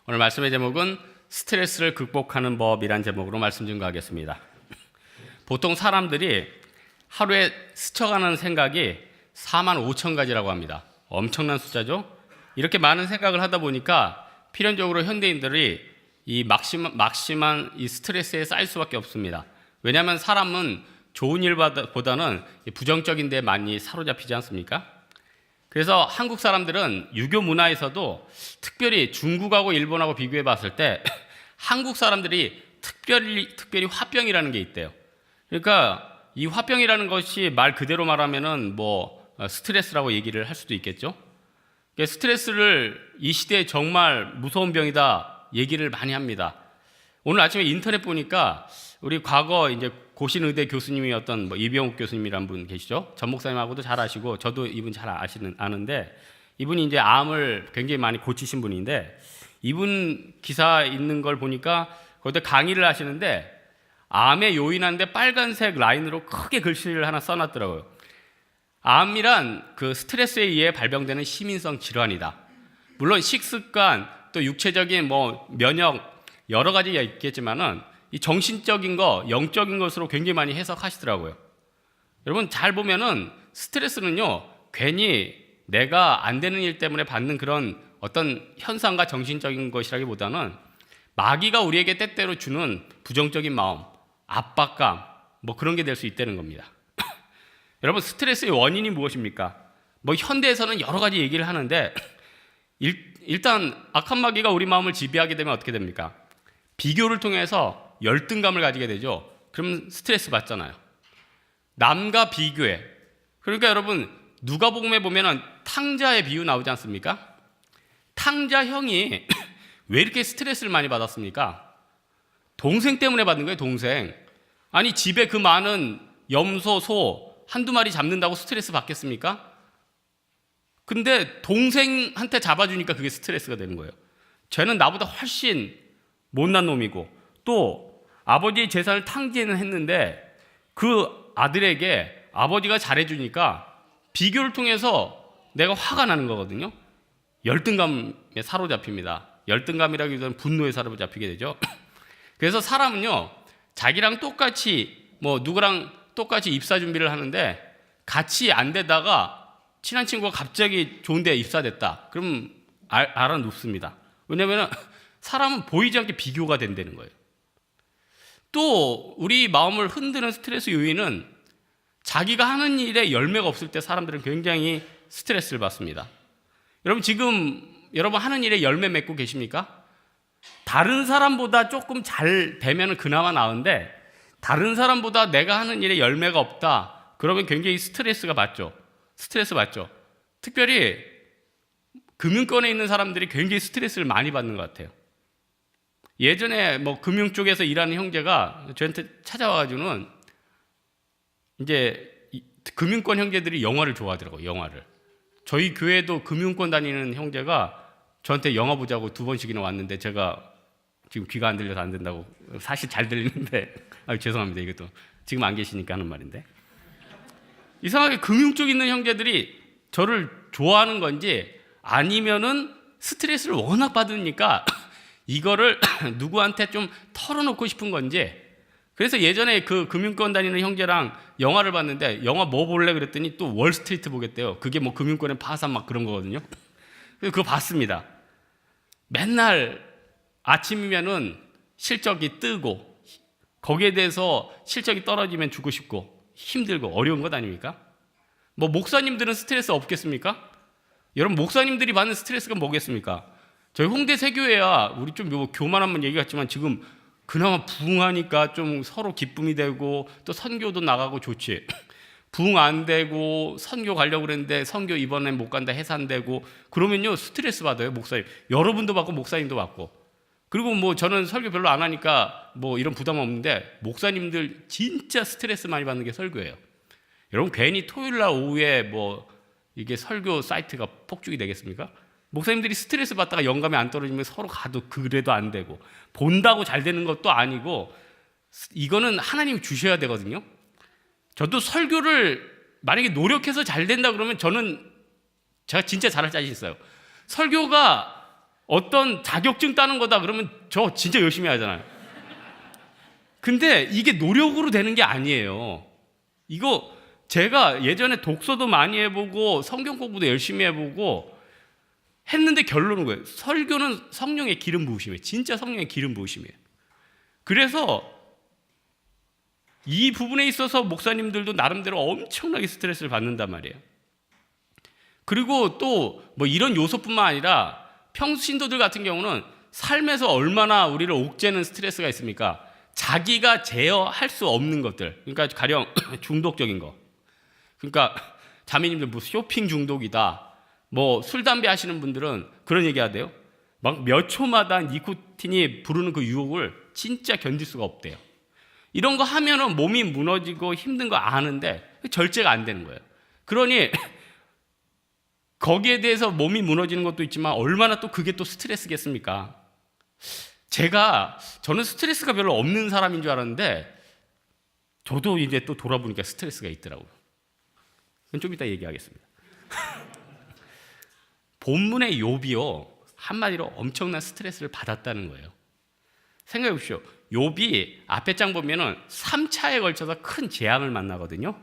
오늘 말씀의 제목은 스트레스를 극복하는 법이란 제목으로 말씀 증거하겠습니다. 보통 사람들이 하루에 스쳐가는 생각이 45,000가지라고 합니다. 엄청난 숫자죠. 이렇게 많은 생각을 하다 보니까 필연적으로 현대인들이 이 막심한 이 스트레스에 쌓일 수밖에 없습니다. 왜냐하면 사람은 좋은 일보다는 부정적인 데 많이 사로잡히지 않습니까? 그래서 한국 사람들은 유교 문화에서도 특별히 중국하고 일본하고 비교해 봤을 때 한국 사람들이 특별히 화병이라는 게 있대요. 그러니까 이 화병이라는 것이 말 그대로 말하면은 스트레스라고 얘기를 할 수도 있겠죠. 스트레스를 이 시대에 정말 무서운 병이다 얘기를 많이 합니다. 오늘 아침에 인터넷 보니까 우리 과거 이제 고신의대 교수님이었던 이병욱 교수님이라는 분 계시죠? 전 목사님하고도 잘 아시고 저도 이분 잘 아는데 이분이 이제 암을 굉장히 많이 고치신 분인데 이분 기사 있는 걸 보니까 거기다 강의를 하시는데 암의 요인한데 빨간색 라인으로 크게 글씨를 하나 써놨더라고요. 암이란 그 스트레스에 의해 발병되는 시민성 질환이다. 물론 식습관 또 육체적인 면역 여러 가지가 있겠지만은 이 정신적인 거, 영적인 것으로 굉장히 많이 해석하시더라고요. 여러분 잘 보면은 스트레스는요 괜히 내가 안 되는 일 때문에 받는 그런 어떤 현상과 정신적인 것이라기보다는 마귀가 우리에게 때때로 주는 부정적인 마음, 압박감 그런 게 될 수 있다는 겁니다. 여러분 스트레스의 원인이 무엇입니까? 현대에서는 여러 가지 얘기를 하는데 일단 악한 마귀가 우리 마음을 지배하게 되면 어떻게 됩니까? 비교를 통해서 열등감을 가지게 되죠. 그럼 스트레스 받잖아요. 남과 비교해. 그러니까 여러분 누가복음에 보면은 탕자의 비유 나오지 않습니까? 탕자 형이 왜 이렇게 스트레스를 많이 받았습니까? 동생 때문에 받는 거예요. 동생. 아니 집에 그 많은 염소, 소 한두 마리 잡는다고 스트레스 받겠습니까? 근데 동생한테 잡아주니까 그게 스트레스가 되는 거예요. 쟤는 나보다 훨씬 못난 놈이고 또 아버지의 재산을 탕진을 했는데 그 아들에게 아버지가 잘해주니까 비교를 통해서 내가 화가 나는 거거든요. 열등감에 사로잡힙니다. 열등감이라기보다는 분노에 사로잡히게 되죠. 그래서 사람은요 자기랑 똑같이 누구랑 똑같이 입사 준비를 하는데 같이 안 되다가 친한 친구가 갑자기 좋은 데 입사됐다. 그럼 알아눕습니다. 왜냐하면 사람은 보이지 않게 비교가 된다는 거예요. 또 우리 마음을 흔드는 스트레스 요인은 자기가 하는 일에 열매가 없을 때 사람들은 굉장히 스트레스를 받습니다. 여러분 지금 여러분 하는 일에 열매 맺고 계십니까? 다른 사람보다 조금 잘 되면 그나마 나은데 다른 사람보다 내가 하는 일에 열매가 없다. 그러면 굉장히 스트레스 받죠. 특별히 금융권에 있는 사람들이 굉장히 스트레스를 많이 받는 것 같아요. 예전에 금융 쪽에서 일하는 형제가 저한테 찾아와가지고는 이제 금융권 형제들이 영화를 좋아하더라고요. 영화를. 저희 교회도 금융권 다니는 형제가 저한테 영화 보자고 2번씩이나 왔는데 제가 지금 귀가 안 들려서 안 된다고 사실 잘 들리는데 죄송합니다. 이것도 지금 안 계시니까 하는 말인데 이상하게 금융 쪽에 있는 형제들이 저를 좋아하는 건지 아니면은 스트레스를 워낙 받으니까 이거를 누구한테 좀 털어놓고 싶은 건지 그래서 예전에 그 금융권 다니는 형제랑 영화를 봤는데 영화 뭐 볼래 그랬더니 또 월스트리트 보겠대요. 그게 금융권의 파산 그런 거거든요. 그래서 그거 봤습니다. 맨날 아침이면은 실적이 뜨고 거기에 대해서 실적이 떨어지면 죽고 싶고 힘들고 어려운 것 아닙니까? 목사님들은 스트레스 없겠습니까? 여러분 목사님들이 받는 스트레스가 뭐겠습니까? 저희 홍대 세교회야 우리 좀 교만한 얘기 같지만 지금 그나마 부흥하니까 좀 서로 기쁨이 되고 또 선교도 나가고 좋지. 부흥 안 되고 선교 가려고 그랬는데 선교 이번엔 못 간다 해산되고 그러면요 스트레스 받아요. 목사님 여러분도 받고 목사님도 받고 그리고 저는 설교 별로 안 하니까 이런 부담 없는데 목사님들 진짜 스트레스 많이 받는 게 설교예요. 여러분 괜히 토요일 날 오후에 이게 설교 사이트가 폭죽이 되겠습니까? 목사님들이 스트레스 받다가 영감이 안 떨어지면 서로 가도 그래도 안 되고 본다고 잘 되는 것도 아니고 이거는 하나님이 주셔야 되거든요. 저도 설교를 만약에 노력해서 잘 된다 그러면 제가 진짜 잘할 자신 있어요. 설교가 어떤 자격증 따는 거다 그러면 저 진짜 열심히 하잖아요. 근데 이게 노력으로 되는 게 아니에요. 이거 제가 예전에 독서도 많이 해보고 성경 공부도 열심히 해보고 했는데 결론은 거예요. 설교는 성령의 기름 부으심이에요. 진짜 성령의 기름 부으심이에요. 그래서 이 부분에 있어서 목사님들도 나름대로 엄청나게 스트레스를 받는단 말이에요. 그리고 또 뭐 이런 요소뿐만 아니라 평소 신도들 같은 경우는 삶에서 얼마나 우리를 옥죄는 스트레스가 있습니까? 자기가 제어할 수 없는 것들, 그러니까 가령 중독적인 거, 그러니까 자매님들 뭐 쇼핑 중독이다, 뭐 술 담배 하시는 분들은 그런 얘기 하대요. 막 몇 초마다 니코틴이 부르는 그 유혹을 진짜 견딜 수가 없대요. 이런 거 하면은 몸이 무너지고 힘든 거 아는데 절제가 안 되는 거예요. 그러니 거기에 대해서 몸이 무너지는 것도 있지만 얼마나 또 그게 또 스트레스겠습니까? 저는 스트레스가 별로 없는 사람인 줄 알았는데 저도 이제 또 돌아보니까 스트레스가 있더라고요. 좀 이따 얘기하겠습니다. 본문의 욥이요, 한마디로 엄청난 스트레스를 받았다는 거예요. 생각해 보십시오. 욥이 앞에 장 보면은 3차에 걸쳐서 큰 재앙을 만나거든요.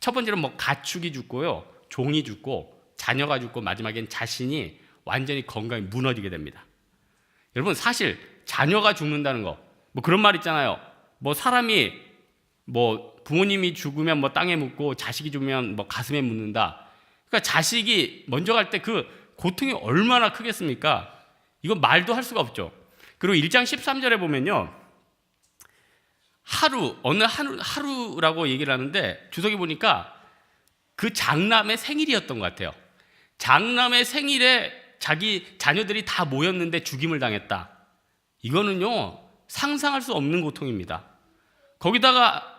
첫 번째는 뭐 가축이 죽고요, 종이 죽고, 자녀가 죽고, 마지막엔 자신이 완전히 건강이 무너지게 됩니다. 여러분, 사실 자녀가 죽는다는 거, 뭐 그런 말 있잖아요. 뭐 사람이 뭐 부모님이 죽으면 뭐 땅에 묻고 자식이 죽으면 뭐 가슴에 묻는다. 그러니까 자식이 먼저 갈 때 그 고통이 얼마나 크겠습니까? 이건 말도 할 수가 없죠. 그리고 1장 13절에 보면요, 어느 하루라고 얘기를 하는데 주석이 보니까 그 장남의 생일이었던 것 같아요. 장남의 생일에 자기 자녀들이 다 모였는데 죽임을 당했다. 이거는요, 상상할 수 없는 고통입니다. 거기다가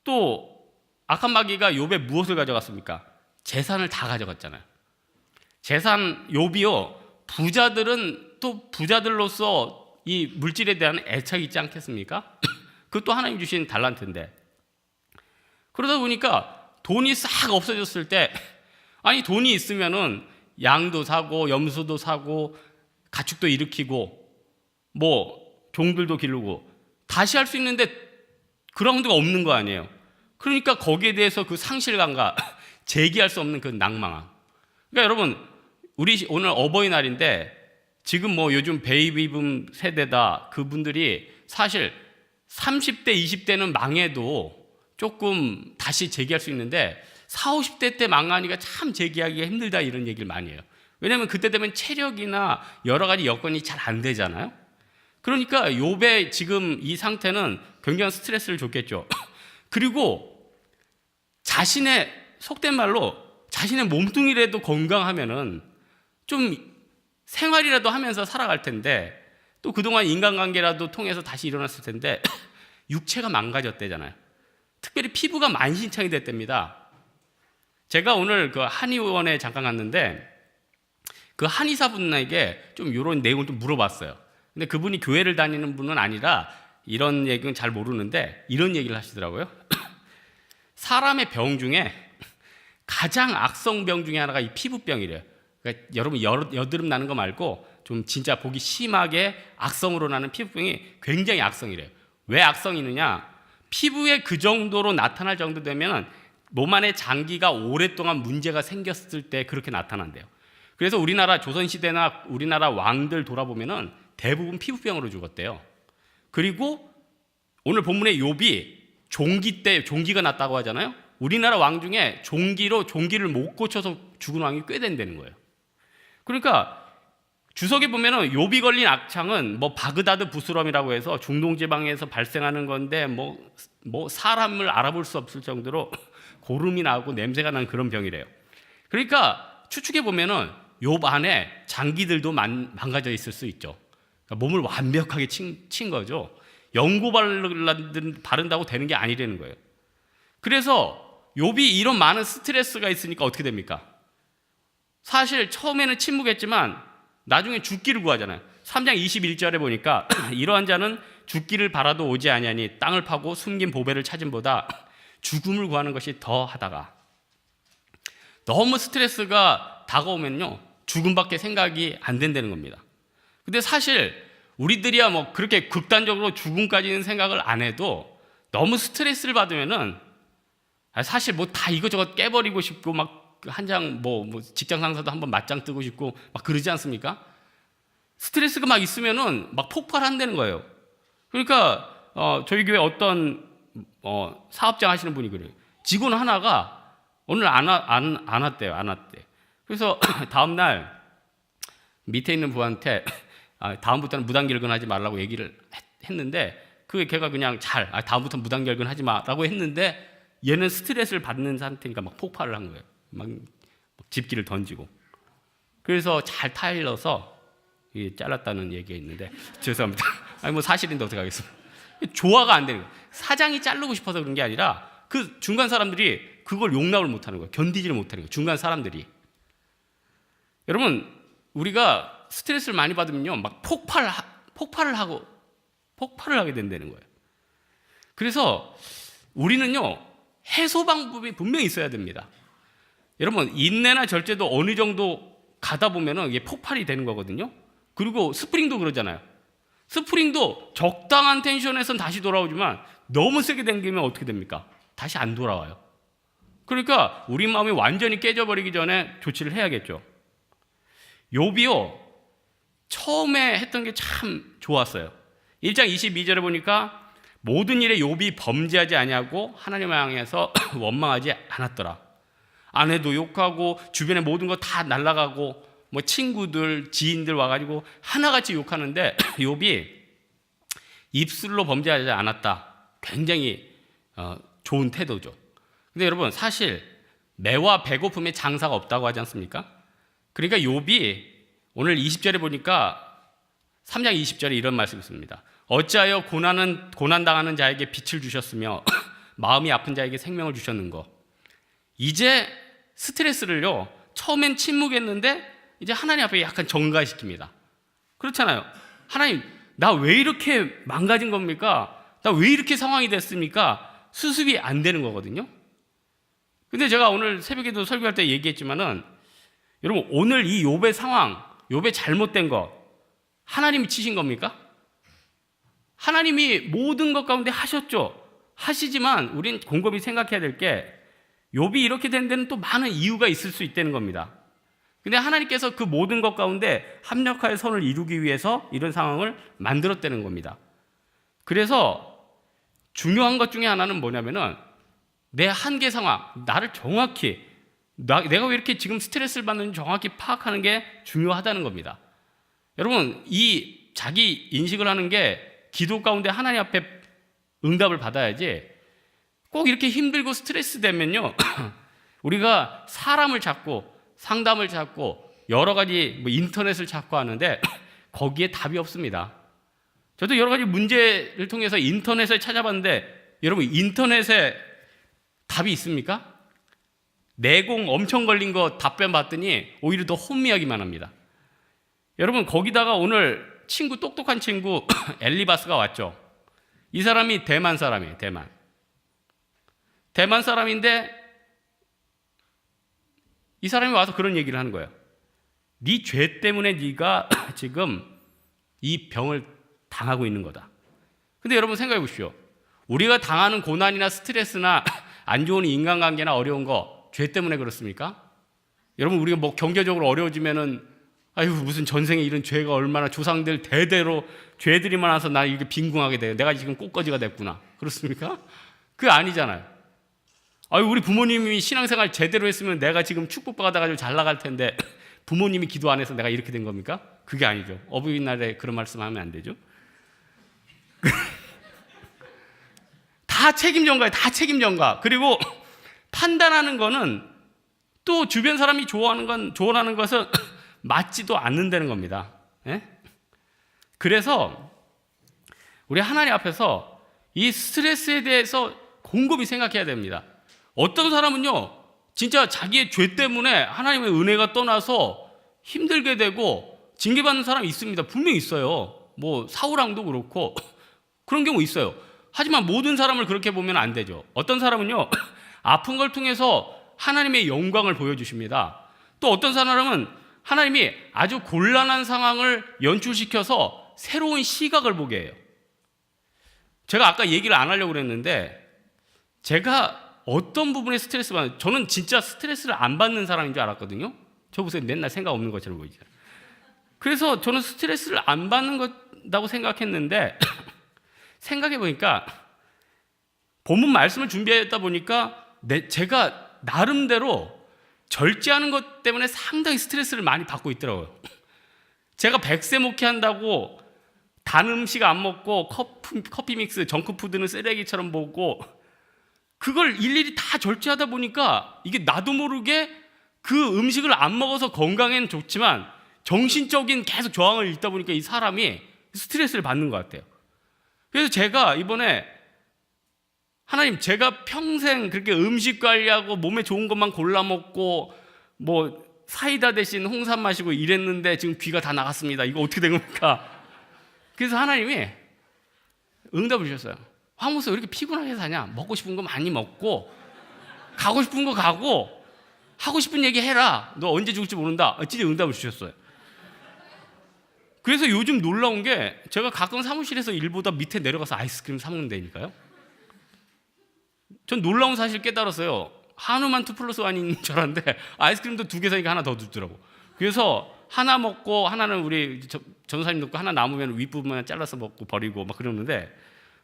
또 악한 마귀가 욥의 무엇을 가져갔습니까? 재산을 다 가져갔잖아요. 욥이요, 부자들은 또 부자들로서 이 물질에 대한 애착이 있지 않겠습니까? 그것도 하나님 주신 달란트인데, 그러다 보니까 돈이 싹 없어졌을 때, 아니 돈이 있으면은 양도 사고 염소도 사고 가축도 일으키고 뭐 종들도 기르고 다시 할 수 있는데 그라운드가 없는 거 아니에요. 그러니까 거기에 대해서 그 상실감과 재기할 수 없는 그 낭망함. 그러니까 여러분, 우리 오늘 어버이날인데 지금 뭐 요즘 베이비붐 세대다, 그분들이 사실 30대 20대는 망해도 조금 다시 재기할 수 있는데 40, 50대 때 망하니까 참 재기하기가 힘들다, 이런 얘기를 많이 해요. 왜냐하면 그때 되면 체력이나 여러 가지 여건이 잘 안 되잖아요. 그러니까 욥의 지금 이 상태는 굉장한 스트레스를 줬겠죠. 그리고 자신의, 속된 말로 자신의 몸뚱이라도 건강하면은 좀 생활이라도 하면서 살아갈 텐데, 또 그동안 인간관계라도 통해서 다시 일어났을 텐데 육체가 망가졌대잖아요. 특별히 피부가 만신창이 됐답니다. 제가 오늘 그 한의원에 잠깐 갔는데 그 한의사분에게 좀 이런 내용을 좀 물어봤어요. 근데 그분이 교회를 다니는 분은 아니라 이런 얘기는 잘 모르는데 이런 얘기를 하시더라고요. 사람의 병 중에 가장 악성병 중에 하나가 이 피부병이래요. 그러니까 여러분 여드름 나는 거 말고 좀 진짜 보기 심하게 악성으로 나는 피부병이 굉장히 악성이래요. 왜 악성이느냐? 피부에 그 정도로 나타날 정도 되면 몸 안에 장기가 오랫동안 문제가 생겼을 때 그렇게 나타난대요. 그래서 우리나라 조선시대나 우리나라 왕들 돌아보면은 대부분 피부병으로 죽었대요. 그리고 오늘 본문의 욥이 종기 때 종기가 났다고 하잖아요. 우리나라 왕 중에 종기를 못 고쳐서 죽은 왕이 꽤 된다는 거예요. 그러니까 주석에 보면은 욥이 걸린 악창은 뭐 바그다드 부스럼이라고 해서 중동 지방에서 발생하는 건데 뭐 사람을 알아볼 수 없을 정도로 고름이 나고 냄새가 나는 그런 병이래요. 그러니까 추측해 보면은 욥 안에 장기들도 망가져 있을 수 있죠. 그러니까 몸을 완벽하게 친 거죠. 연고 바른다고 되는 게 아니라는 거예요. 그래서 욥이 이런 많은 스트레스가 있으니까 어떻게 됩니까? 사실 처음에는 침묵했지만 나중에 죽기를 구하잖아요. 3장 21절에 보니까 이러한 자는 죽기를 바라도 오지 아니하니 땅을 파고 숨긴 보배를 찾음보다 죽음을 구하는 것이 더 하다가, 너무 스트레스가 다가오면요 죽음밖에 생각이 안 된다는 겁니다. 근데 사실 우리들이야 뭐 그렇게 극단적으로 죽음까지는 생각을 안 해도 너무 스트레스를 받으면은 사실 뭐 다 이것저것 깨버리고 싶고 막 한 장 뭐 직장 상사도 한번 맞짱 뜨고 싶고 막 그러지 않습니까? 스트레스가 막 있으면은 막 폭발한다는 거예요. 그러니까 저희 교회 어떤 사업장 하시는 분이 그래요. 직원 하나가 오늘 안 왔대요. 안 왔대. 그래서 다음 날 밑에 있는 부한테 다음부터는 무단결근하지 말라고 얘기를 했는데 걔가 그냥 다음부터는 무단결근하지 마라고 했는데 얘는 스트레스를 받는 상태니까 막 폭발을 한 거예요. 막 집기를 던지고. 그래서 잘 타일러서 잘랐다는 얘기가 있는데 죄송합니다. 아니 뭐 사실인데 어떡하겠습니까? 조화가 안 되는 거예요. 사장이 자르고 싶어서 그런 게 아니라 그 중간 사람들이 그걸 용납을 못하는 거예요. 견디지를 못하는 거예요. 중간 사람들이. 여러분 우리가 스트레스를 많이 받으면요 막 폭발을 하게 된다는 거예요. 그래서 우리는요 해소 방법이 분명히 있어야 됩니다. 여러분 인내나 절제도 어느 정도 가다 보면은 이게 폭발이 되는 거거든요. 그리고 스프링도 그러잖아요. 스프링도 적당한 텐션에선 다시 돌아오지만 너무 세게 당기면 어떻게 됩니까? 다시 안 돌아와요. 그러니까 우리 마음이 완전히 깨져버리기 전에 조치를 해야겠죠. 욥이요 처음에 했던 게 참 좋았어요. 1장 22절에 보니까 모든 일에 욥이 범죄하지 아니하고 하나님을 향해서 원망하지 않았더라. 아내도 욕하고 주변에 모든 거 다 날아가고 뭐 친구들 지인들 와가지고 하나같이 욕하는데 욥이 입술로 범죄하지 않았다. 굉장히 좋은 태도죠. 근데 여러분 사실 매와 배고픔에 장사가 없다고 하지 않습니까? 그러니까 욥이 오늘 20절에 보니까 3장 20절에 이런 말씀이 있습니다. 어찌하여 고난당하는 자에게 빛을 주셨으며 마음이 아픈 자에게 생명을 주셨는고. 이제 스트레스를요 처음엔 침묵했는데 이제 하나님 앞에 약간 정가시킵니다. 그렇잖아요. 하나님 나 왜 이렇게 망가진 겁니까? 나 왜 이렇게 상황이 됐습니까? 수습이 안 되는 거거든요. 근데 제가 오늘 새벽에도 설교할 때 얘기했지만은 여러분 오늘 이 욥의 상황, 욥의 잘못된 거 하나님이 치신 겁니까? 하나님이 모든 것 가운데 하셨죠. 하시지만 우린 곰곰이 생각해야 될 게 욥이 이렇게 된 데는 또 많은 이유가 있을 수 있다는 겁니다. 근데 하나님께서 그 모든 것 가운데 합력하여 선을 이루기 위해서 이런 상황을 만들었다는 겁니다. 그래서 중요한 것 중에 하나는 뭐냐면은 내 한계 상황, 나를 정확히 내가 왜 이렇게 지금 스트레스를 받는지 정확히 파악하는 게 중요하다는 겁니다. 여러분 이 자기 인식을 하는 게 기도 가운데 하나님 앞에 응답을 받아야지 꼭 이렇게 힘들고 스트레스 되면요 우리가 사람을 찾고 상담을 찾고 여러 가지 인터넷을 찾고 하는데 거기에 답이 없습니다. 저도 여러 가지 문제를 통해서 인터넷을 찾아봤는데 여러분 인터넷에 답이 있습니까? 내공 엄청 걸린 거 답변 받더니 오히려 더 혼미하기만 합니다. 여러분 거기다가 오늘 똑똑한 친구 엘리바스가 왔죠. 이 사람이 대만 사람이에요. 대만 사람인데 이 사람이 와서 그런 얘기를 하는 거예요. 네 죄 때문에 네가 지금 이 병을 당하고 있는 거다. 근데 여러분 생각해 보십시오. 우리가 당하는 고난이나 스트레스나 안 좋은 인간관계나 어려운 거 죄 때문에 그렇습니까? 여러분 우리가 뭐 경제적으로 어려워지면은 아유 무슨 전생에 이런 죄가 얼마나 조상들 대대로 죄들이 많아서 나 이렇게 빈궁하게 돼요. 내가 지금 꽃거지가 됐구나. 그렇습니까? 그게 아니잖아요. 아유 우리 부모님이 신앙생활 제대로 했으면 내가 지금 축복받아가지고 잘 나갈 텐데 부모님이 기도 안 해서 내가 이렇게 된 겁니까? 그게 아니죠. 어버이날에 그런 말씀하면 안 되죠. 다 책임전가예요. 다 책임전가. 그리고 판단하는 거는 또 주변 사람이 조언하는 것은 맞지도 않는다는 겁니다. 예? 그래서 우리 하나님 앞에서 이 스트레스에 대해서 곰곰이 생각해야 됩니다. 어떤 사람은요 진짜 자기의 죄 때문에 하나님의 은혜가 떠나서 힘들게 되고 징계받는 사람이 있습니다. 분명히 있어요. 뭐 사울왕도 그렇고 그런 경우 있어요. 하지만 모든 사람을 그렇게 보면 안 되죠. 어떤 사람은요 아픈 걸 통해서 하나님의 영광을 보여주십니다. 또 어떤 사람은 하나님이 아주 곤란한 상황을 연출시켜서 새로운 시각을 보게 해요. 제가 아까 얘기를 안 하려고 그랬는데 제가 어떤 부분에 스트레스 받는, 저는 진짜 스트레스를 안 받는 사람인 줄 알았거든요. 저 보세요. 맨날 생각 없는 것처럼 보이죠. 그래서 저는 스트레스를 안 받는 거라고 생각했는데 생각해 보니까 본문 말씀을 준비했다 보니까 제가 나름대로 절제하는 것 때문에 상당히 스트레스를 많이 받고 있더라고요. 제가 100세 목회한다고 단 음식 안 먹고 커피 믹스, 정크푸드는 쓰레기처럼 보고 그걸 일일이 다 절제하다 보니까 이게 나도 모르게 그 음식을 안 먹어서 건강에는 좋지만 정신적인 계속 저항을 읽다 보니까 이 사람이 스트레스를 받는 것 같아요. 그래서 제가 이번에 하나님, 제가 평생 그렇게 음식 관리하고 몸에 좋은 것만 골라 먹고 뭐 사이다 대신 홍삼 마시고 이랬는데 지금 귀가 다 나갔습니다. 이거 어떻게 된 겁니까? 그래서 하나님이 응답을 주셨어요. 황무서 왜 이렇게 피곤하게 사냐? 먹고 싶은 거 많이 먹고 가고 싶은 거 가고 하고 싶은 얘기 해라. 너 언제 죽을지 모른다. 진짜 응답을 주셨어요. 그래서 요즘 놀라운 게 제가 가끔 사무실에서 일보다 밑에 내려가서 아이스크림 사 먹는다니까요. 전 놀라운 사실 깨달았어요. 한우만 2+1인 줄 알았는데 아이스크림도 2개 사니까 하나 더 주더라고. 그래서 하나 먹고 하나는 우리 전사님 먹고 하나 남으면 윗부분만 잘라서 먹고 버리고 막 그러는데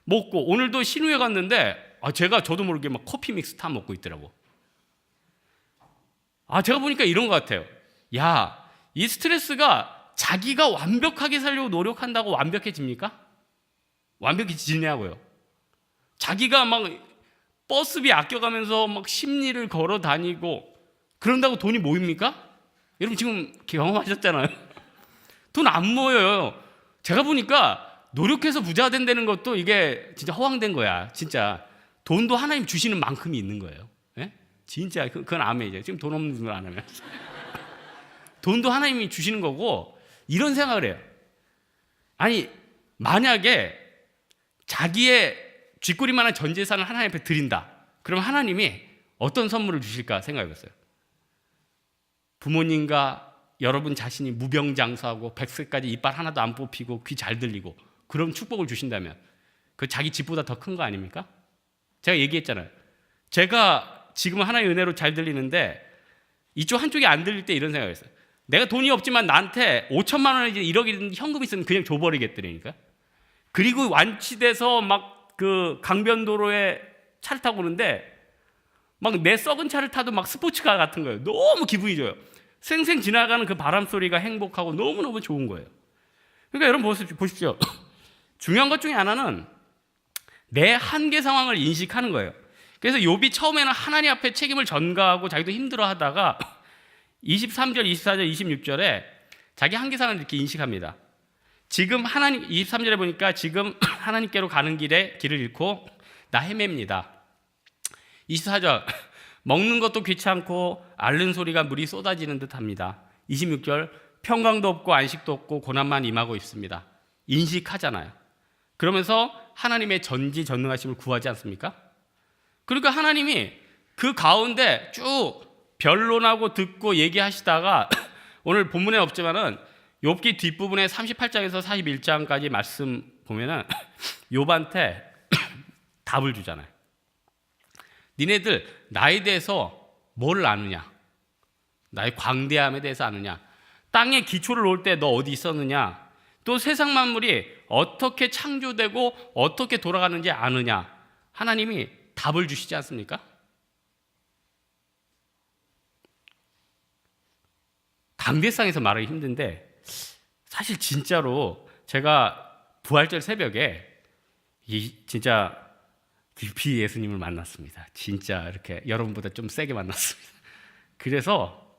먹고 오늘도 신우에 갔는데 저도 모르게 막 커피 믹스 타 먹고 있더라고. 제가 보니까 이런 것 같아요. 야, 이 스트레스가 자기가 완벽하게 살려고 노력한다고 완벽해집니까? 완벽해지냐고요. 자기가 막 버스비 아껴가면서 막 심리를 걸어 다니고 그런다고 돈이 모입니까? 여러분 지금 경험하셨잖아요. 돈 안 모여요. 제가 보니까 노력해서 부자 된다는 것도 이게 진짜 허황된 거야. 진짜 돈도 하나님 주시는 만큼이 있는 거예요. 예? 진짜 그건 아멘이죠. 지금 돈 없는 분을 안 하면 돈도 하나님이 주시는 거고 이런 생각을 해요. 아니 만약에 자기의 쥐꼬리만한 전 재산을 하나님 앞에 드린다. 그럼 하나님이 어떤 선물을 주실까 생각해봤어요. 부모님과 여러분 자신이 무병장수하고 100세까지 이빨 하나도 안 뽑히고 귀 잘 들리고 그런 축복을 주신다면 그 자기 집보다 더 큰 거 아닙니까? 제가 얘기했잖아요. 제가 지금 하나의 은혜로 잘 들리는데 이쪽 한쪽이 안 들릴 때 이런 생각을 했어요. 내가 돈이 없지만 나한테 5천만 원이든 1억이든 현금 있으면 그냥 줘버리겠더라니까. 그리고 완치돼서 막 그 강변도로에 차를 타고 오는데 막 내 썩은 차를 타도 막 스포츠카 같은 거예요. 너무 기분이 좋아요. 생생 지나가는 그 바람 소리가 행복하고 너무너무 좋은 거예요. 그러니까 여러분 보십시오. 중요한 것 중에 하나는 내 한계 상황을 인식하는 거예요. 그래서 욥이 처음에는 하나님 앞에 책임을 전가하고 자기도 힘들어하다가 23절, 24절, 26절에 자기 한계 상황을 이렇게 인식합니다. 지금 하나님 23절에 보니까 지금 하나님께로 가는 길에 길을 잃고 나 헤맵니다. 24절 먹는 것도 귀찮고 앓는 소리가 물이 쏟아지는 듯합니다. 26절 평강도 없고 안식도 없고 고난만 임하고 있습니다. 인식하잖아요. 그러면서 하나님의 전지전능하심을 구하지 않습니까? 그러니까 하나님이 그 가운데 쭉 변론하고 듣고 얘기하시다가 오늘 본문에 없지만은 욥기 뒷부분에 38장에서 41장까지 말씀 보면은 욥한테 답을 주잖아요. 니네들 나에 대해서 뭘 아느냐? 나의 광대함에 대해서 아느냐? 땅에 기초를 놓을 때 너 어디 있었느냐? 또 세상 만물이 어떻게 창조되고 어떻게 돌아가는지 아느냐? 하나님이 답을 주시지 않습니까? 강대상에서 말하기 힘든데 사실 진짜로 제가 부활절 새벽에 진짜 귀피 예수님을 만났습니다. 진짜 이렇게 여러분보다 좀 세게 만났습니다. 그래서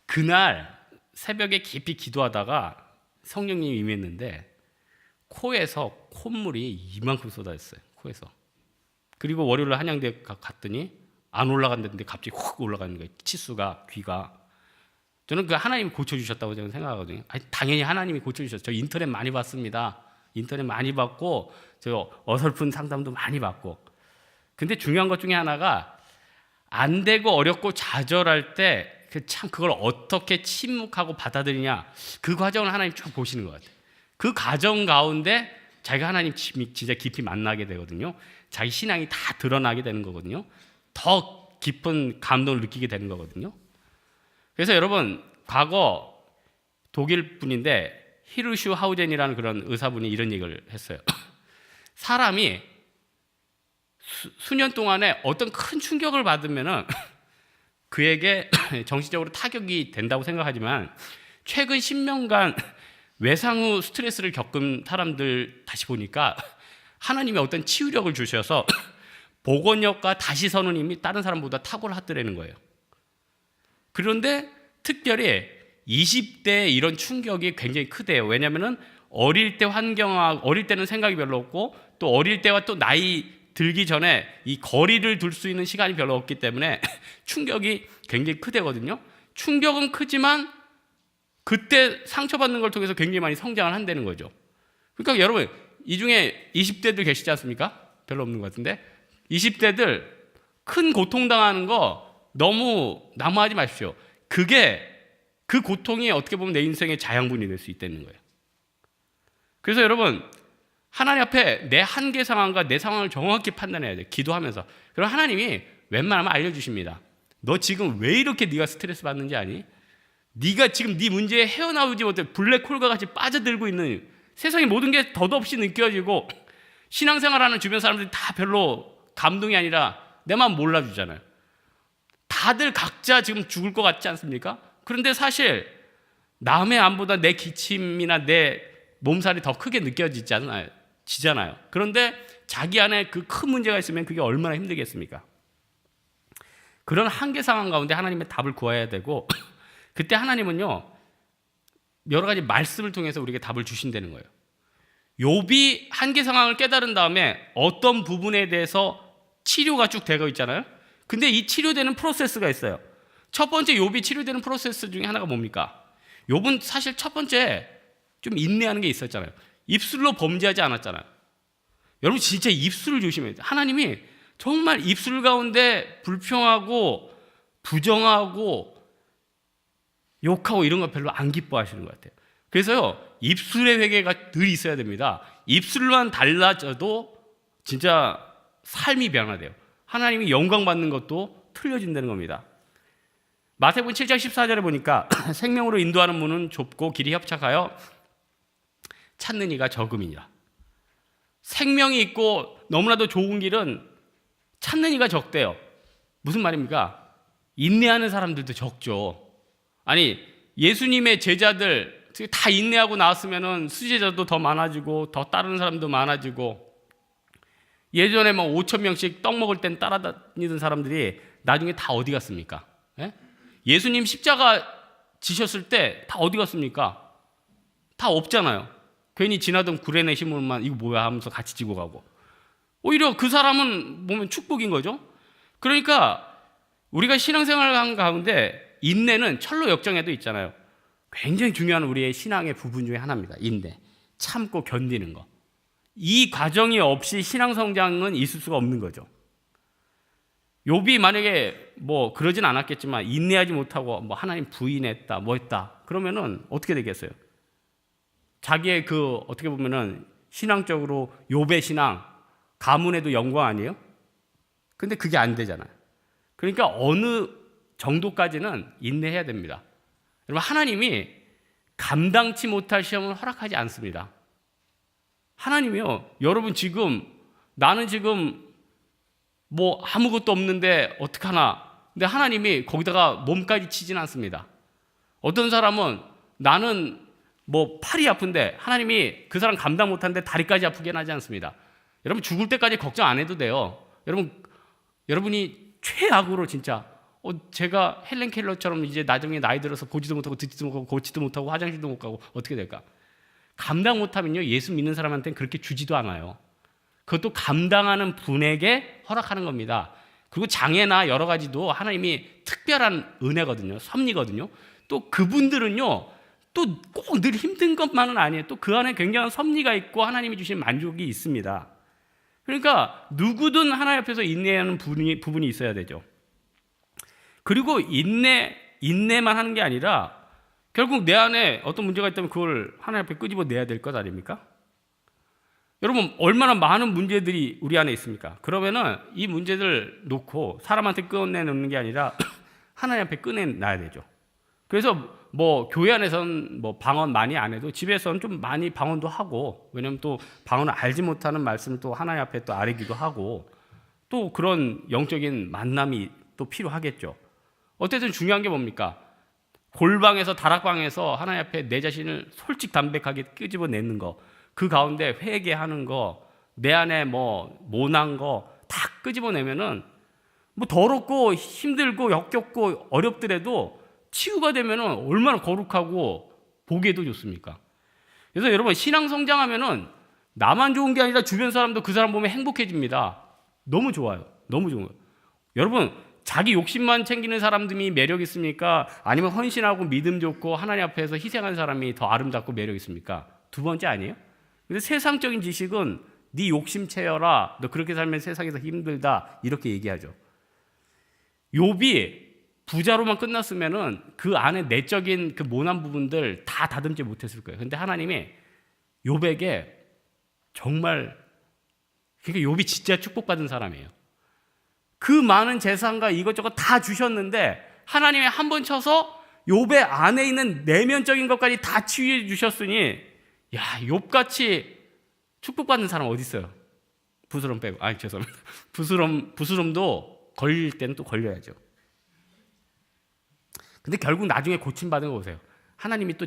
그날 새벽에 깊이 기도하다가 성령님이 임했는데 코에서 콧물이 이만큼 쏟아졌어요. 코에서. 그리고 월요일 한양대 갔더니 안 올라갔는데 갑자기 훅 올라가는 거예요. 치수가, 귀가. 저는 그 하나님이 고쳐주셨다고 저는 생각하거든요. 당연히 하나님이 고쳐주셨어요. 저 인터넷 많이 봤습니다. 인터넷 많이 봤고 저 어설픈 상담도 많이 받고. 근데 중요한 것 중에 하나가 안 되고 어렵고 좌절할 때 참 그걸 어떻게 침묵하고 받아들이냐, 그 과정을 하나님 쭉 보시는 것 같아요. 그 과정 가운데 자기가 하나님 진짜 깊이 만나게 되거든요. 자기 신앙이 다 드러나게 되는 거거든요. 더 깊은 감동을 느끼게 되는 거거든요. 그래서 여러분, 과거 독일 분인데 히르슈 하우젠이라는 그런 의사분이 이런 얘기를 했어요. 사람이 수년 동안에 어떤 큰 충격을 받으면은 그에게 정신적으로 타격이 된다고 생각하지만, 최근 10년간 외상후 스트레스를 겪은 사람들 다시 보니까 하나님이 어떤 치유력을 주셔서 복원력과 다시 서는 힘이 다른 사람보다 탁월하더라는 거예요. 그런데 특별히 20대에 이런 충격이 굉장히 크대요. 왜냐하면 어릴 때 어릴 때는 생각이 별로 없고, 또 어릴 때와 또 나이 들기 전에 이 거리를 둘 수 있는 시간이 별로 없기 때문에 충격이 굉장히 크대거든요. 충격은 크지만 그때 상처받는 걸 통해서 굉장히 많이 성장을 한다는 거죠. 그러니까 여러분, 이 중에 20대들 계시지 않습니까? 별로 없는 것 같은데, 20대들 큰 고통당하는 거 너무 낙마하지 마십시오. 그 고통이 어떻게 보면 내 인생의 자양분이 될 수 있다는 거예요. 그래서 여러분, 하나님 앞에 내 한계 상황과 내 상황을 정확히 판단해야 돼요. 기도하면서. 그럼 하나님이 웬만하면 알려주십니다. 너 지금 왜 이렇게 네가 스트레스 받는지 아니? 네가 지금 네 문제에 헤어나오지 못해 블랙홀과 같이 빠져들고 있는, 세상의 모든 게 덧없이 느껴지고 신앙생활하는 주변 사람들이 다 별로 감동이 아니라 내 마음 몰라주잖아요. 다들 각자 지금 죽을 것 같지 않습니까? 그런데 사실 남의 암보다 내 기침이나 내 몸살이 더 크게 느껴지잖아요. 그런데 자기 안에 그 큰 문제가 있으면 그게 얼마나 힘들겠습니까? 그런 한계 상황 가운데 하나님의 답을 구해야 되고, 그때 하나님은요, 여러 가지 말씀을 통해서 우리에게 답을 주신다는 거예요. 욥이 한계 상황을 깨달은 다음에 어떤 부분에 대해서 치료가 쭉 되고 있잖아요. 근데 이 치료되는 프로세스가 있어요. 첫 번째 욥이 치료되는 프로세스 중에 하나가 뭡니까? 욥은 사실 첫 번째 좀 인내하는 게 있었잖아요. 입술로 범죄하지 않았잖아요. 여러분, 진짜 입술을 조심해야 돼요. 하나님이 정말 입술 가운데 불평하고 부정하고 욕하고 이런 거 별로 안 기뻐하시는 것 같아요. 그래서요, 입술의 회개가 늘 있어야 됩니다. 입술만 달라져도 진짜 삶이 변화돼요. 하나님이 영광 받는 것도 틀려진다는 겁니다. 마태복음 7장 14절에 보니까 생명으로 인도하는 문은 좁고 길이 협착하여 찾는 이가 적음이니라. 생명이 있고 너무나도 좋은 길은 찾는 이가 적대요. 무슨 말입니까? 인내하는 사람들도 적죠. 아니, 예수님의 제자들 다 인내하고 나왔으면 수제자도 더 많아지고 더 따르는 사람도 많아지고, 예전에 5천 명씩 떡 먹을 땐 따라다니던 사람들이 나중에 다 어디 갔습니까? 예? 예수님 십자가 지셨을 때 다 어디 갔습니까? 다 없잖아요. 괜히 지나던 구레네 시몬만 이거 뭐야 하면서 같이 지고 가고, 오히려 그 사람은 보면 축복인 거죠. 그러니까 우리가 신앙생활을 하는 가운데 인내는 철로 역정에도 있잖아요. 굉장히 중요한 우리의 신앙의 부분 중에 하나입니다. 인내, 참고 견디는 거. 이 과정이 없이 신앙 성장은 있을 수가 없는 거죠. 욥이 만약에 그러진 않았겠지만 인내하지 못하고 하나님 부인했다, 했다, 그러면은 어떻게 되겠어요? 자기의 어떻게 보면은 신앙적으로 욥의 신앙, 가문에도 영광 아니에요? 근데 그게 안 되잖아요. 그러니까 어느 정도까지는 인내해야 됩니다. 여러분, 하나님이 감당치 못할 시험을 허락하지 않습니다. 하나님이요, 여러분 나는 지금 아무것도 없는데 어떡하나. 근데 하나님이 거기다가 몸까지 치진 않습니다. 어떤 사람은 나는 팔이 아픈데 하나님이 그 사람 감당 못하는데 다리까지 아프게 하지 않습니다. 여러분, 죽을 때까지 걱정 안 해도 돼요. 여러분이 최악으로 진짜 제가 헬렌 켈러처럼 이제 나중에 나이 들어서 보지도 못하고 듣지도 못하고 걷지도 못하고 화장실도 못 가고 어떻게 될까? 감당 못하면요, 예수 믿는 사람한테는 그렇게 주지도 않아요. 그것도 감당하는 분에게 허락하는 겁니다. 그리고 장애나 여러 가지도 하나님이 특별한 은혜거든요. 섭리거든요. 또 그분들은요, 또 꼭 늘 힘든 것만은 아니에요. 또 그 안에 굉장한 섭리가 있고 하나님이 주신 만족이 있습니다. 그러니까 누구든 하나님 앞에서 인내하는 부분이 있어야 되죠. 그리고 인내 인내만 하는 게 아니라 결국 내 안에 어떤 문제가 있다면 그걸 하나님 앞에 끄집어내야 될 것 아닙니까? 여러분, 얼마나 많은 문제들이 우리 안에 있습니까? 그러면은 이 문제들 놓고 사람한테 꺼내놓는 게 아니라 하나님 앞에 꺼내놔야 되죠. 그래서 뭐 교회 안에서는 뭐 방언 많이 안 해도 집에서는 좀 많이 방언도 하고, 왜냐면 또 방언을 알지 못하는 말씀을 또 하나님 앞에 또 아뢰기도 하고, 또 그런 영적인 만남이 또 필요하겠죠. 어쨌든 중요한 게 뭡니까? 골방에서 다락방에서 하나님 앞에 내 자신을 솔직 담백하게 끄집어내는 거, 그 가운데 회개하는 거, 내 안에 뭐 모난 거 다 끄집어내면은 뭐 더럽고 힘들고 역겹고 어렵더라도 치유가 되면은 얼마나 거룩하고 보기에도 좋습니까? 그래서 여러분, 신앙 성장하면은 나만 좋은 게 아니라 주변 사람도 그 사람 보면 행복해집니다. 너무 좋아요. 너무 좋은 거예요. 여러분, 자기 욕심만 챙기는 사람들이 매력 있습니까? 아니면 헌신하고 믿음 좋고 하나님 앞에서 희생한 사람이 더 아름답고 매력 있습니까? 두 번째 아니에요? 근데 세상적인 지식은 네 욕심 채워라, 너 그렇게 살면 세상에서 힘들다, 이렇게 얘기하죠. 욥이 부자로만 끝났으면은 그 안에 내적인 그 모난 부분들 다 다듬지 못했을 거예요. 근데 하나님이 욥에게 정말, 그러니까 욥이 진짜 축복받은 사람이에요. 그 많은 재산과 이것저것 다 주셨는데 하나님이 한 번 쳐서 욥의 안에 있는 내면적인 것까지 다 치유해 주셨으니, 야, 욥같이 축복받는 사람 어디 있어요? 부스럼 빼고. 죄송합니다. 부스럼도 걸릴 때는 또 걸려야죠. 근데 결국 나중에 고침받은 거 보세요. 하나님이 또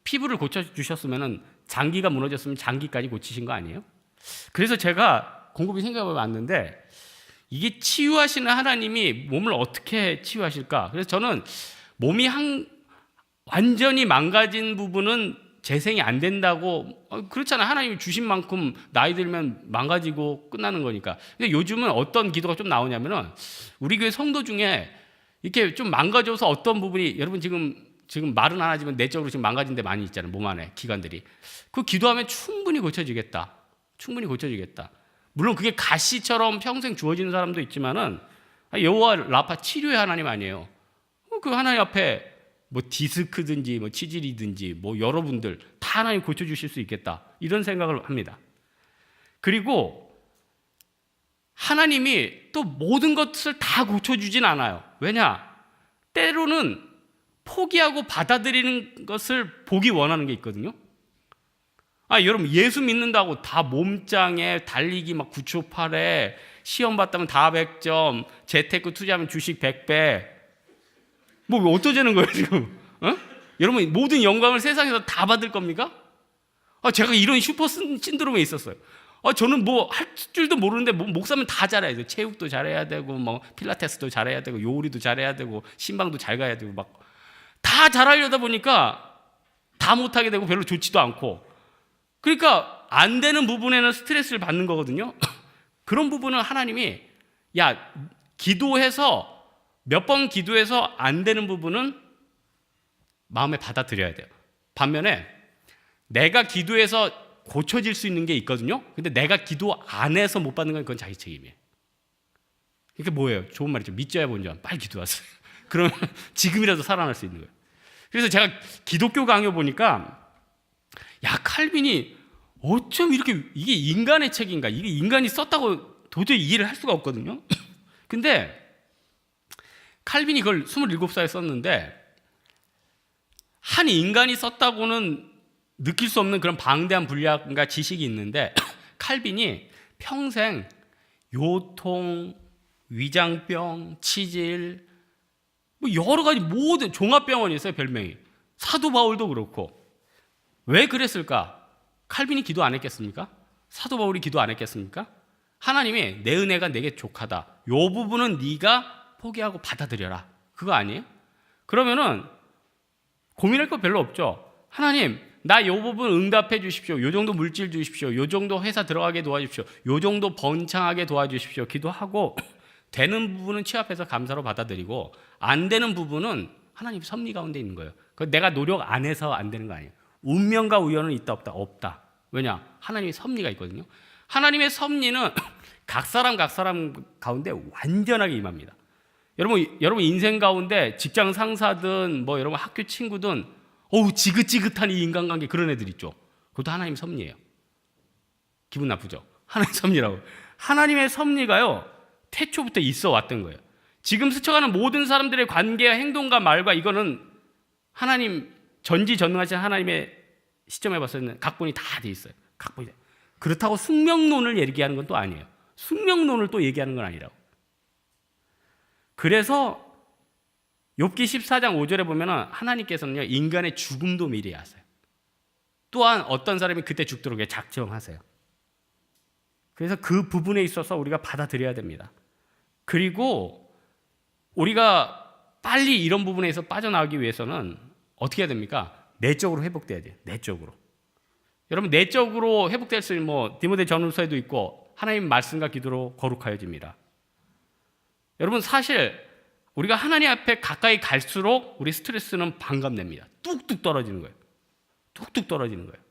피부를 고쳐주셨으면, 장기가 무너졌으면 장기까지 고치신 거 아니에요? 그래서 제가 곰곰이 생각해 봤는데, 이게 치유하시는 하나님이 몸을 어떻게 치유하실까? 그래서 저는 몸이 완전히 망가진 부분은 재생이 안 된다고, 그렇잖아요. 하나님이 주신 만큼 나이 들면 망가지고 끝나는 거니까. 근데 요즘은 어떤 기도가 좀 나오냐면은, 우리 교회 성도 중에 이렇게 좀 망가져서 어떤 부분이, 여러분 지금 말은 안 하지만 내적으로 지금 망가진 데 많이 있잖아요. 몸 안에 기관들이. 그 기도하면 충분히 고쳐지겠다. 충분히 고쳐지겠다. 물론 그게 가시처럼 평생 주어지는 사람도 있지만은, 여호와 라파 치료의 하나님 아니에요. 그 하나님 앞에 뭐 디스크든지 뭐 치질이든지 뭐 여러분들 다 하나님 고쳐주실 수 있겠다, 이런 생각을 합니다. 그리고 하나님이 또 모든 것을 다 고쳐주진 않아요. 왜냐? 때로는 포기하고 받아들이는 것을 보기 원하는 게 있거든요. 여러분, 예수 믿는다고 다 몸짱에 달리기 막 9초 8에 시험 봤다면 다 100점, 재테크 투자하면 주식 100배, 뭐 어떠자는 거예요 지금? 여러분, 모든 영광을 세상에서 다 받을 겁니까? 제가 이런 슈퍼 신드롬에 있었어요. 저는 뭐 할 줄도 모르는데 목사면 다 잘해야 돼요. 체육도 잘해야 되고, 뭐 필라테스도 잘해야 되고, 요리도 잘해야 되고, 신방도 잘 가야 되고, 막 다 잘하려다 보니까 다 못하게 되고 별로 좋지도 않고, 그러니까 안 되는 부분에는 스트레스를 받는 거거든요. 그런 부분은 하나님이, 야, 기도해서 몇 번 기도해서 안 되는 부분은 마음에 받아들여야 돼요. 반면에 내가 기도해서 고쳐질 수 있는 게 있거든요. 근데 내가 기도 안 해서 못 받는 건 그건 자기 책임이에요. 이게 뭐예요? 좋은 말이죠. 믿져야 본전. 빨리 기도하세요. 그러면 지금이라도 살아날 수 있는 거예요. 그래서 제가 기독교 강요 보니까, 야, 칼빈이 어쩜 이렇게, 이게 인간의 책인가? 이게 인간이 썼다고 도저히 이해를 할 수가 없거든요. 근데 칼빈이 그걸 27살에 썼는데, 한 인간이 썼다고는 느낄 수 없는 그런 방대한 분량과 지식이 있는데, 칼빈이 평생 요통, 위장병, 치질, 뭐 여러 가지 모든 종합병원이 있어요, 별명이. 사도 바울도 그렇고. 왜 그랬을까? 칼빈이 기도 안 했겠습니까? 사도 바울이 기도 안 했겠습니까? 하나님이 내 은혜가 내게 족하다, 요 부분은 네가 포기하고 받아들여라, 그거 아니에요? 그러면은 고민할 거 별로 없죠. 하나님, 나 요 부분 응답해 주십시오. 요 정도 물질 주십시오. 요 정도 회사 들어가게 도와주십시오. 요 정도 번창하게 도와주십시오. 기도하고, 되는 부분은 취합해서 감사로 받아들이고, 안 되는 부분은 하나님 섭리 가운데 있는 거예요. 내가 노력 안 해서 안 되는 거 아니에요. 운명과 우연은 있다 없다? 없다. 왜냐? 하나님의 섭리가 있거든요. 하나님의 섭리는 각 사람 가운데 완전하게 임합니다. 여러분 인생 가운데 직장 상사든 뭐 여러분 학교 친구든 어우 지긋지긋한 이 인간관계 그런 애들 있죠. 그것도 하나님 섭리예요. 기분 나쁘죠? 하나님 섭리라고. 하나님의 섭리가요 태초부터 있어 왔던 거예요. 지금 스쳐가는 모든 사람들의 관계와 행동과 말과 이거는 하나님 전지전능하신 하나님의 시점에 봤을 때는 각본이 다 돼 있어요. 각본이. 그렇다고 숙명론을 얘기하는 건 또 아니에요. 숙명론을 또 얘기하는 건 아니라고. 그래서 욥기 14장 5절에 보면은 하나님께서는요 인간의 죽음도 미리 아세요. 또한 어떤 사람이 그때 죽도록 작정하세요. 그래서 그 부분에 있어서 우리가 받아들여야 됩니다. 그리고 우리가 빨리 이런 부분에서 빠져나가기 위해서는 어떻게 해야 됩니까? 내적으로 회복돼야 돼요. 내적으로. 여러분 내적으로 회복될 수 있는 뭐 디모데 전후서에도 있고 하나님 말씀과 기도로 거룩하여집니다. 여러분 사실 우리가 하나님 앞에 가까이 갈수록 우리 스트레스는 반감됩니다. 뚝뚝 떨어지는 거예요. 뚝뚝 떨어지는 거예요.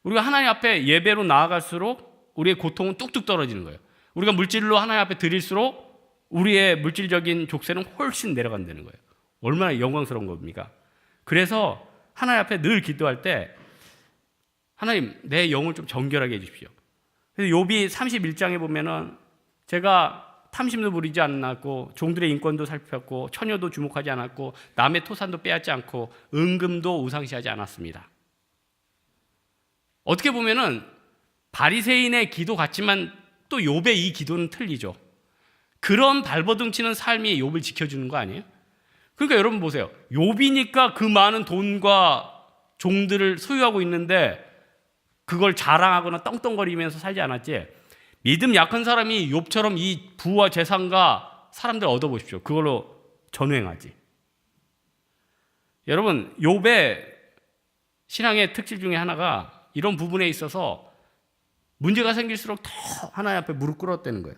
우리가 하나님 앞에 예배로 나아갈수록 우리의 고통은 뚝뚝 떨어지는 거예요. 우리가 물질로 하나님 앞에 드릴수록 우리의 물질적인 족쇄는 훨씬 내려간다는 거예요. 얼마나 영광스러운 겁니까? 그래서 하나님 앞에 늘 기도할 때 하나님 내 영을 좀 정결하게 해주십시오. 그래서 욥이 31장에 보면은 제가 탐심도 부리지 않았고 종들의 인권도 살폈고 처녀도 주목하지 않았고 남의 토산도 빼앗지 않고 은금도 우상시하지 않았습니다. 어떻게 보면은 바리새인의 기도 같지만 또 욥의 이 기도는 틀리죠. 그런 발버둥치는 삶이 욥을 지켜주는 거 아니에요? 그러니까 여러분 보세요. 욥이니까 그 많은 돈과 종들을 소유하고 있는데 그걸 자랑하거나 떵떵거리면서 살지 않았지. 믿음 약한 사람이 욥처럼 이 부와 재산과 사람들 얻어보십시오. 그걸로 전횡하지. 여러분 욥의 신앙의 특질 중에 하나가 이런 부분에 있어서 문제가 생길수록 더 하나님 앞에 무릎 꿇었다는 거예요.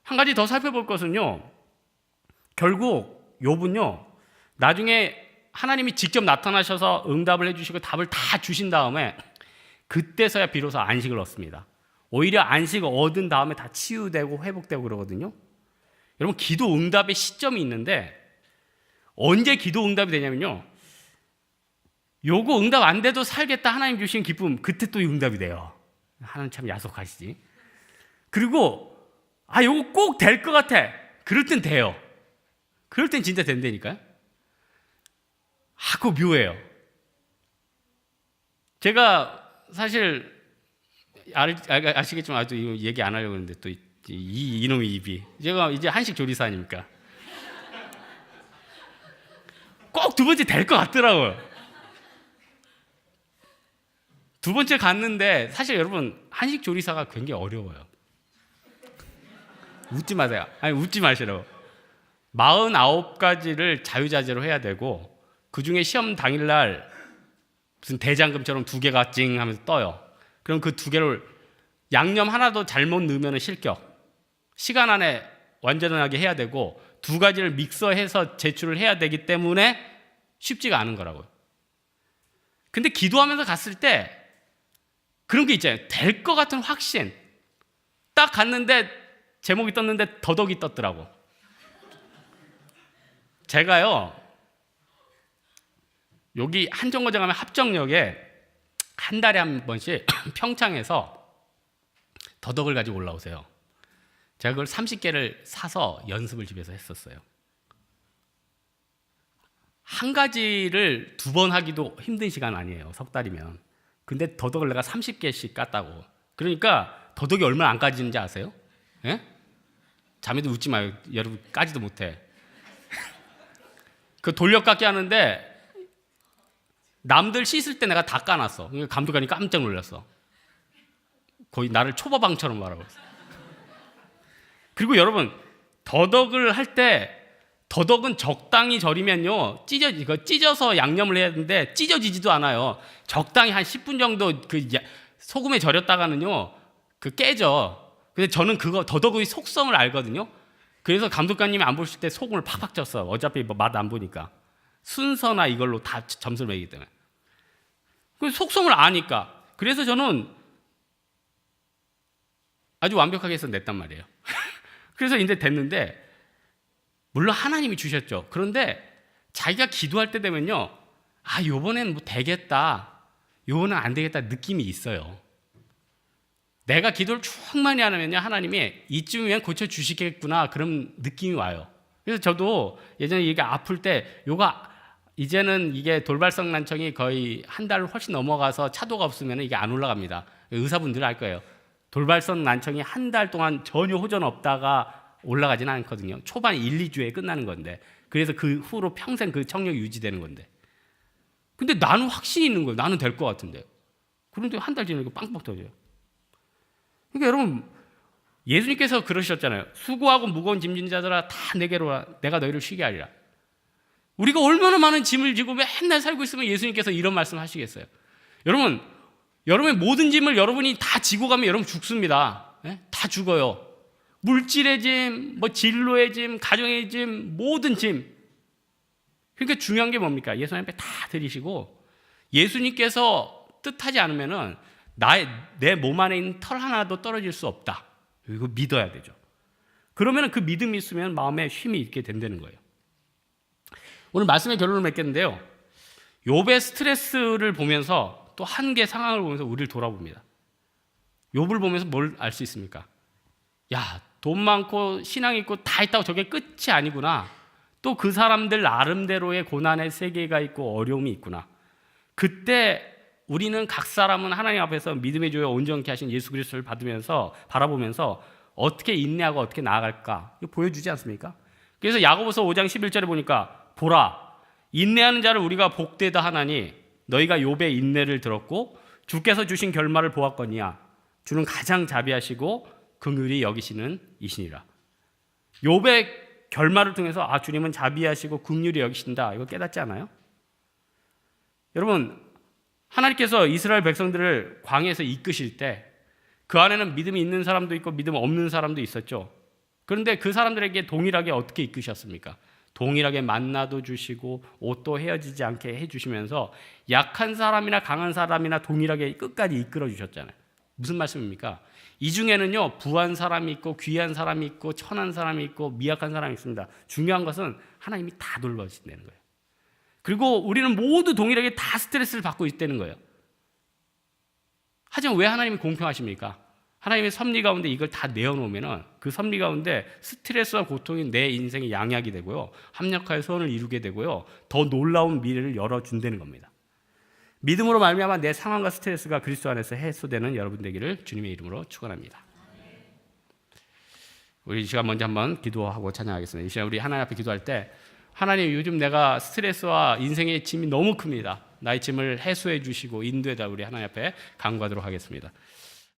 한 가지 더 살펴볼 것은요. 결국 욥은요. 나중에 하나님이 직접 나타나셔서 응답을 해주시고 답을 다 주신 다음에 그때서야 비로소 안식을 얻습니다. 오히려 안식을 얻은 다음에 다 치유되고 회복되고 그러거든요. 여러분 기도 응답의 시점이 있는데 언제 기도 응답이 되냐면요. 요거 응답 안 돼도 살겠다 하나님 주신 기쁨 그때 또 응답이 돼요. 하나님 참 야속하시지. 그리고 요거 꼭 될 것 같아. 그럴 땐 돼요. 그럴 땐 진짜 된다니까요. 그거 묘해요. 제가 사실 아시겠지만 아주 이거 얘기 안 하려고 했는데 또 이놈의 입이 제가 이제 한식 조리사 아닙니까? 꼭 두 번째 될 것 같더라고요. 두 번째 갔는데 사실 여러분 한식 조리사가 굉장히 어려워요. 웃지 마세요. 아니 웃지 마시라고. 49가지를 자유자재로 해야 되고 그 중에 시험 당일날 무슨 대장금처럼 2개가 찡 하면서 떠요. 그럼 그 2개를 양념 하나도 잘못 넣으면 실격. 시간 안에 완전하게 해야 되고 2가지를 믹서해서 제출을 해야 되기 때문에 쉽지가 않은 거라고요. 근데 기도하면서 갔을 때 그런 게 있잖아요. 될 것 같은 확신. 딱 갔는데 제목이 떴는데 더덕이 떴더라고. 제가요. 여기 한정거장 가면 합정역에 한 달에 한 번씩 평창에서 더덕을 가지고 올라오세요. 제가 그걸 30개를 사서 연습을 집에서 했었어요. 한 가지를 2번 하기도 힘든 시간 아니에요. 석 달이면. 근데 더덕을 내가 30개씩 깠다고. 그러니까 더덕이 얼마나 안 까지는지 아세요? 예? 자매도 웃지 마요. 여러분 까지도 못해. 그 돌려깎기 하는데 남들 씻을 때 내가 다 까놨어. 감독관이 깜짝 놀랐어. 거의 나를 초밥왕처럼 말하고 있어. 그리고 여러분 더덕을 할 때 더덕은 적당히 절이면요 찢어서 양념을 해야 되는데 찢어지지도 않아요. 적당히 한 10분 정도 그 소금에 절였다가는요 그 깨져. 근데 저는 그거 더덕의 속성을 알거든요. 그래서 감독관님이 안 보실 때 소금을 팍팍 쪘어. 어차피 맛 안 보니까 순서나 이걸로 다 점수를 매기기 때문에. 그 속성을 아니까. 그래서 저는 아주 완벽하게 해서 냈단 말이에요. 그래서 이제 됐는데 물론 하나님이 주셨죠. 그런데 자기가 기도할 때 되면요, 요번엔 뭐 되겠다, 요번엔 안 되겠다 느낌이 있어요. 내가 기도를 충만히 하면요, 하나님이 이쯤이면 고쳐주시겠구나 그런 느낌이 와요. 그래서 저도 예전에 이게 아플 때 이제는 이게 돌발성 난청이 거의 한 달을 훨씬 넘어가서 차도가 없으면 이게 안 올라갑니다. 의사분들 알 거예요. 돌발성 난청이 한 달 동안 전혀 호전 없다가 올라가지는 않거든요. 초반 1, 2주에 끝나는 건데, 그래서 그 후로 평생 그 청력이 유지되는 건데, 근데 나는 확신이 있는 거예요. 나는 될 것 같은데. 그런데 한 달 지나니까 빵빵 터져요. 그러니까 여러분, 예수님께서 그러셨잖아요. 수고하고 무거운 짐진 자들아 다 내게로 와, 내가 너희를 쉬게 하리라. 우리가 얼마나 많은 짐을 지고 맨날 살고 있으면 예수님께서 이런 말씀 하시겠어요? 여러분, 여러분의 모든 짐을 여러분이 다 지고 가면 여러분 죽습니다. 다 죽어요. 물질의 짐, 진로의 짐, 가정의 짐, 모든 짐. 그러니까 중요한 게 뭡니까? 예수님 앞에 다 드리시고, 예수님께서 뜻하지 않으면은 내 몸 안에 있는 털 하나도 떨어질 수 없다. 이거 믿어야 되죠. 그러면 그 믿음이 있으면 마음에 쉼이 있게 된다는 거예요. 오늘 말씀의 결론을 맺겠는데요, 욥의 스트레스를 보면서 또 한계 상황을 보면서 우리를 돌아봅니다. 욥을 보면서 뭘 알 수 있습니까? 돈 많고 신앙 있고 다 있다고 저게 끝이 아니구나. 또 그 사람들 나름대로의 고난의 세계가 있고 어려움이 있구나. 그때 우리는 각 사람은 하나님 앞에서 믿음의 조에 온전케 하신 예수 그리스도를 바라보면서 어떻게 인내하고 어떻게 나아갈까, 이거 보여주지 않습니까? 그래서 야고보서 5장 11절에 보니까, 보라, 인내하는 자를 우리가 복되다 하나니 너희가 욥의 인내를 들었고 주께서 주신 결말을 보았거니와 주는 가장 자비하시고 긍휼히 여기시는 이시니라. 욥의 결말을 통해서 주님은 자비하시고 긍휼히 여기신다, 이거 깨닫지 않아요? 여러분, 하나님께서 이스라엘 백성들을 광야에서 이끄실 때 그 안에는 믿음이 있는 사람도 있고 믿음 없는 사람도 있었죠. 그런데 그 사람들에게 동일하게 어떻게 이끄셨습니까? 동일하게 만나도 주시고 옷도 헤어지지 않게 해주시면서 약한 사람이나 강한 사람이나 동일하게 끝까지 이끌어 주셨잖아요. 무슨 말씀입니까? 이 중에는요, 부한 사람이 있고 귀한 사람이 있고 천한 사람이 있고 미약한 사람이 있습니다. 중요한 것은 하나님이 다 돌봐주신다는 거예요. 그리고 우리는 모두 동일하게 다 스트레스를 받고 있다는 거예요. 하지만 왜 하나님이 공평하십니까? 하나님의 섭리 가운데 이걸 다 내어놓으면 그 섭리 가운데 스트레스와 고통이 내 인생의 양약이 되고요, 합력하여 소원을 이루게 되고요, 더 놀라운 미래를 열어준다는 겁니다. 믿음으로 말미암아 내 상황과 스트레스가 그리스도 안에서 해소되는 여러분 되기를 주님의 이름으로 축원합니다. 우리 이 시간 먼저 한번 기도하고 찬양하겠습니다. 이 시간 우리 하나님 앞에 기도할 때, 하나님, 요즘 내가 스트레스와 인생의 짐이 너무 큽니다. 나의 짐을 해소해 주시고 인도해다 우리 하나님 앞에 간구하도록 하겠습니다.